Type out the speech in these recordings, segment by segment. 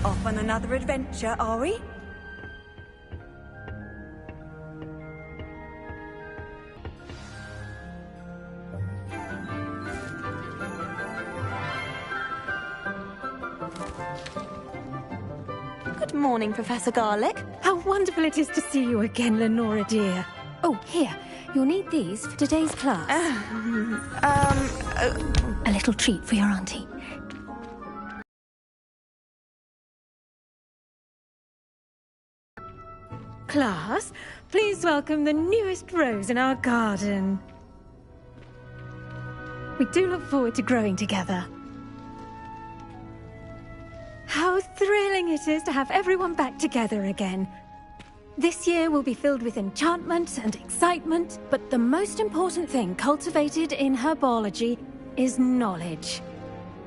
Off on another adventure, are we? Good morning, Professor Garlick. How wonderful it is to see you again, Lenora dear. Oh, here. You'll need these for today's class. A little treat for your auntie. Class, please welcome the newest rose in our garden. We do look forward to growing together. How thrilling it is to have everyone back together again. This year will be filled with enchantment and excitement, but the most important thing cultivated in herbology is knowledge.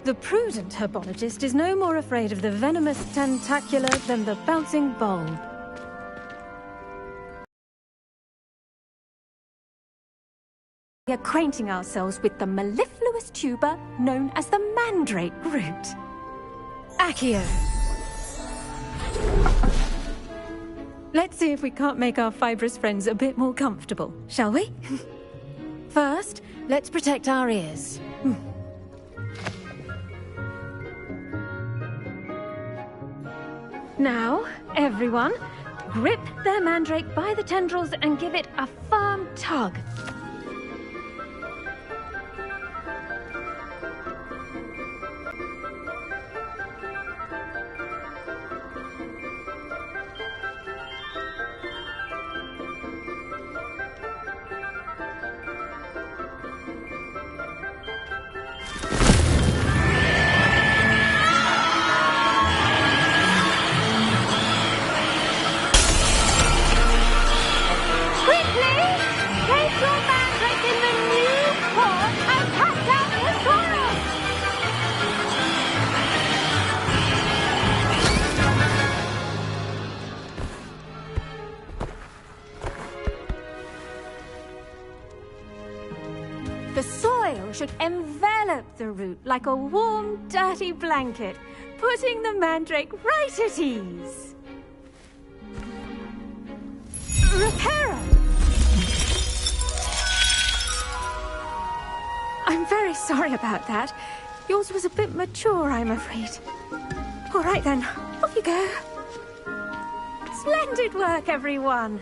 The prudent herbologist is no more afraid of the venomous tentacula than the bouncing bulb. Acquainting ourselves with the mellifluous tuber known as the mandrake root. Accio. Let's see if we can't make our fibrous friends a bit more comfortable, shall we? First, let's protect our ears. Now, everyone, grip their mandrake by the tendrils and give it a firm tug. The soil should envelop the root like a warm, dirty blanket, putting the mandrake right at ease. Reparo! I'm very sorry about that. Yours was a bit mature, I'm afraid. All right then, off you go. Splendid work, everyone!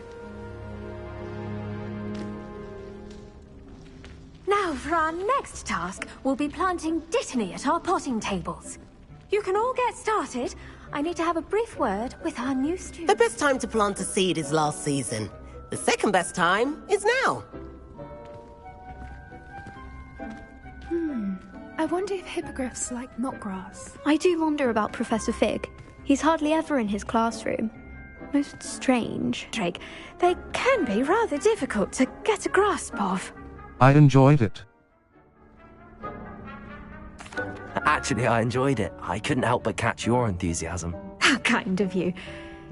Now, for our next task, we'll be planting dittany at our potting tables. You can all get started. I need to have a brief word with our new student. The best time to plant a seed is last season. The second best time is now. I wonder if hippogriffs like knotgrass. I do wonder about Professor Fig. He's hardly ever in his classroom. Most strange. Drake, they can be rather difficult to get a grasp of. I enjoyed it. Actually, I enjoyed it. I couldn't help but catch your enthusiasm. How kind of you.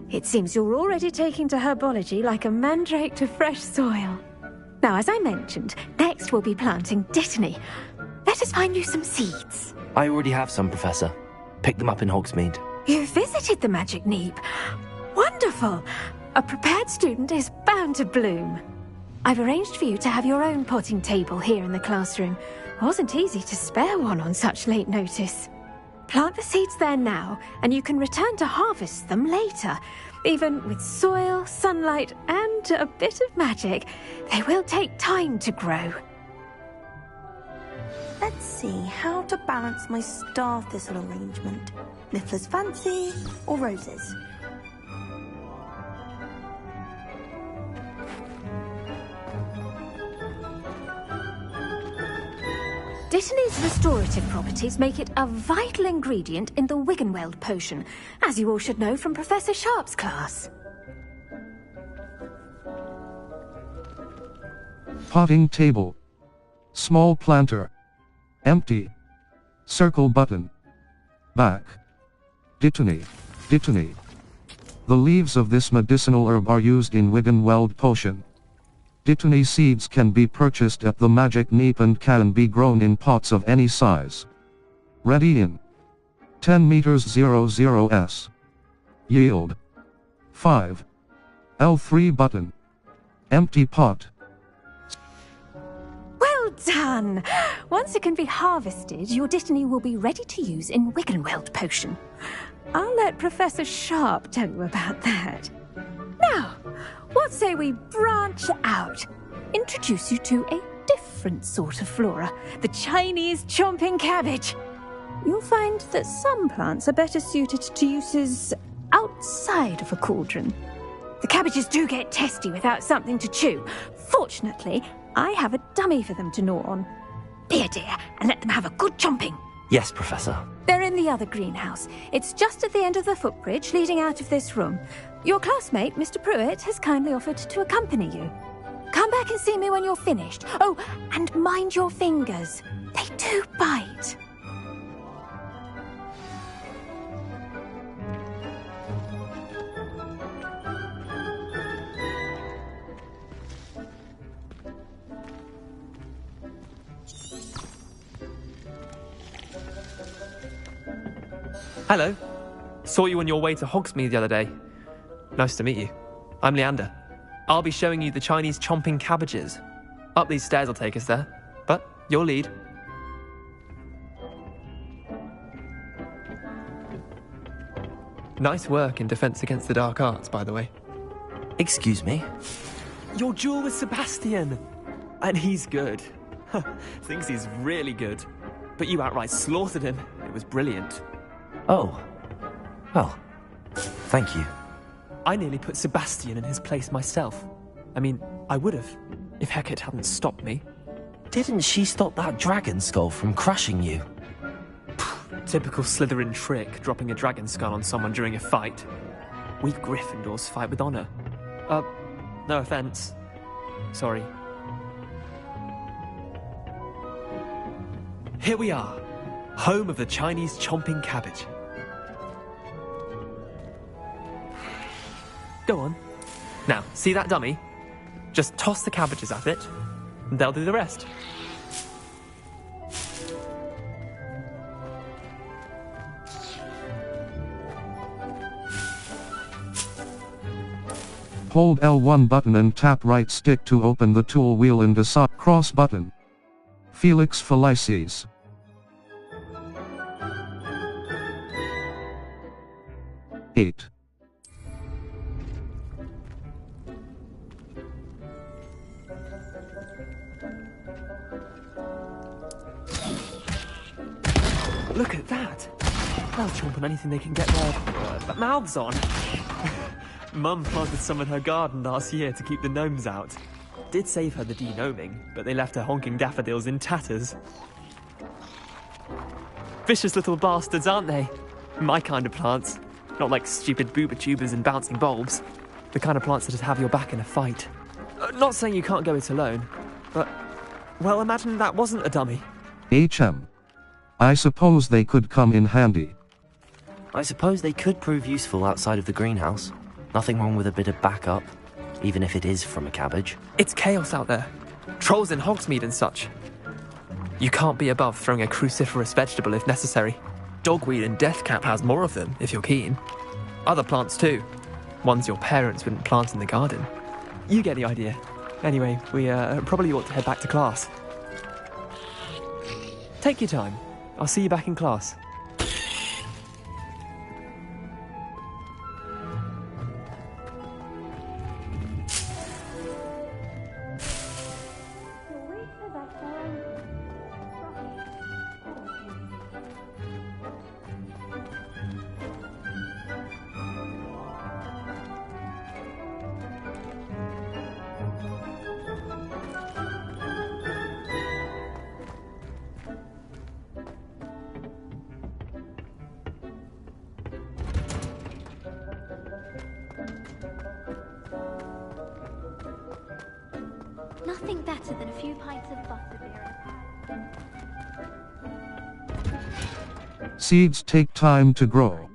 It seems you're already taking to herbology like a mandrake to fresh soil. Now, as I mentioned, next we'll be planting dittany. Let us find you some seeds. I already have some, Professor. Picked them up in Hogsmeade. You visited the Magic Neep. Wonderful! A prepared student is bound to bloom. I've arranged for you to have your own potting table here in the classroom. It wasn't easy to spare one on such late notice. Plant the seeds there now, and you can return to harvest them later. Even with soil, sunlight, and a bit of magic, they will take time to grow. Let's see how to balance my star thistle arrangement. Niffler's fancy or roses? Dittany's restorative properties make it a vital ingredient in the Wiggenweld potion, as you all should know from Professor Sharp's class. Potting table. Small planter. Empty. Circle button. Back. Dittany. Dittany. The leaves of this medicinal herb are used in Wiggenweld potion. Dittany seeds can be purchased at the Magic Neep and can be grown in pots of any size. Ready in 10 meters 00 S. Yield. 5. L3 button. Empty pot. Well done! Once it can be harvested, your Dittany will be ready to use in Wiggenweld potion. I'll let Professor Sharp tell you about that. Now, what say we branch out? Introduce you to a different sort of flora, the Chinese chomping cabbage. You'll find that some plants are better suited to uses outside of a cauldron. The cabbages do get testy without something to chew. Fortunately, I have a dummy for them to gnaw on. Be a dear and let them have a good chomping. Yes, Professor. They're in the other greenhouse. It's just at the end of the footbridge leading out of this room. Your classmate, Mr. Pruitt, has kindly offered to accompany you. Come back and see me when you're finished. Oh, and mind your fingers. They do bite. Hello. Saw you on your way to Hogsmeade the other day. Nice to meet you. I'm Leander. I'll be showing you the Chinese chomping cabbages. Up these stairs will take us there, but your lead. Nice work in Defense Against the Dark Arts, by the way. Excuse me? Your duel with Sebastian! And he's good. Thinks he's really good. But you outright slaughtered him. It was brilliant. Oh. Well, thank you. I nearly put Sebastian in his place myself. I mean, I would have, if Hecate hadn't stopped me. Didn't she stop that dragon skull from crushing you? Typical Slytherin trick, dropping a dragon skull on someone during a fight. We Gryffindors fight with honor. No offense. Sorry. Here we are, home of the Chinese chomping cabbage. Go on. Now, see that dummy? Just toss the cabbages at it, and they'll do the rest. Hold L1 button and tap right stick to open the tool wheel and decide cross button. Felix Felices. Eight. Look at that! They'll chomp on anything they can get their mouths on. Mum planted some in her garden last year to keep the gnomes out. Did save her the de-gnoming, but they left her honking daffodils in tatters. Vicious little bastards, aren't they? My kind of plants. Not like stupid booba tubers and bouncing bulbs. The kind of plants that'd have your back in a fight. Not saying you can't go it alone, but... well, imagine that wasn't a dummy. HM. I suppose they could come in handy. I suppose they could prove useful outside of the greenhouse. Nothing wrong with a bit of backup, even if it is from a cabbage. It's chaos out there. Trolls in Hogsmeade and such. You can't be above throwing a cruciferous vegetable if necessary. Dogweed and deathcap has more of them, if you're keen. Other plants too. Ones your parents wouldn't plant in the garden. You get the idea. Anyway, we probably ought to head back to class. Take your time. I'll see you back in class. Nothing better than a few pints of butterbeer. Seeds take time to grow.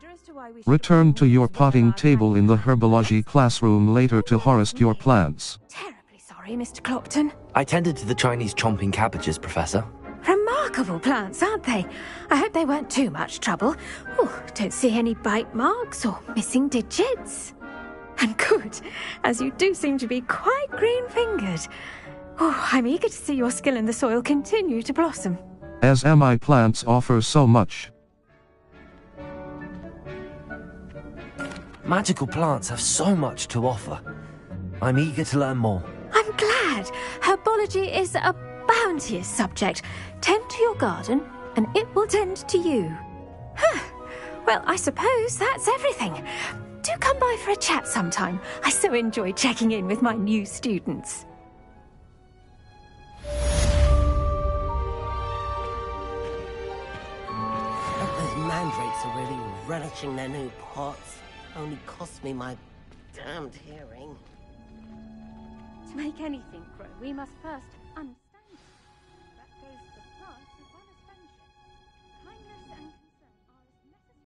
Return to your potting table in the herbology classroom later to harvest your plants. Terribly sorry, Mr. Clopton. I tended to the Chinese chomping cabbages, Professor. Remarkable. remarkable plants, aren't they? I hope they weren't too much trouble. Oh, don't see any bite marks or missing digits. And good, as you do seem to be quite green-fingered. Oh, I'm eager to see your skill in the soil continue to blossom. As MI plants offer so much. Magical plants have so much to offer. I'm eager to learn more. I'm glad. Herbology is a bounteous subject. Tend to your garden, and it will tend to you. Huh. Well, I suppose that's everything. Do come by for a chat sometime. I so enjoy checking in with my new students. Those mandrakes are really relishing their new pots. Only cost me my damned hearing. To make anything grow, we must first